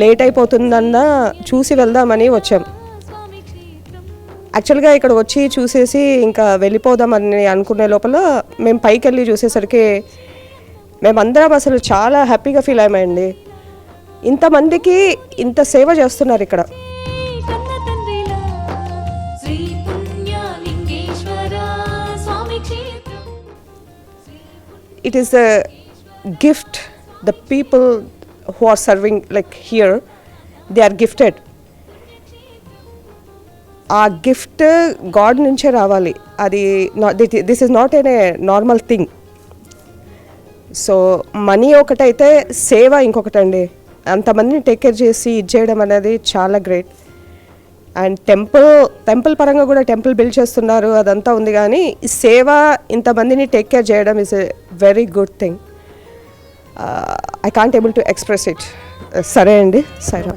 Late అయిపోతుందన్న చూసి వెళ్దామని వచ్చాం. యాక్చువల్గా ఇక్కడ వచ్చి చూసేసి ఇంకా వెళ్ళిపోదామని అనుకునే లోపల మేము పైకి వెళ్ళి చూసేసరికి మేమందరం అసలు చాలా హ్యాపీగా ఫీల్ అయ్యామండి. ఇంతమందికి ఇంత సేవ చేస్తున్నారు ఇక్కడ. It is a gift. The people who are serving like here, they are gifted. ఆ గిఫ్ట్ గాడ్ నుంచే రావాలి. అది this is not an A normal thing. So money ఒకటైతే సేవ ఇంకొకటండి. అంతమందిని టేక్ కేర్ చేసి ఇచ్చేయడం అనేది చాలా గ్రేట్. అండ్ టెంపుల్ పరంగా కూడా టెంపుల్ బిల్డ్ చేస్తున్నారు, అదంతా ఉంది. కానీ ఈ సేవ ఇంతమందిని టేక్ కేర్ చేయడం is a very good thing. I can't able to express it. సరే అండి, సరే.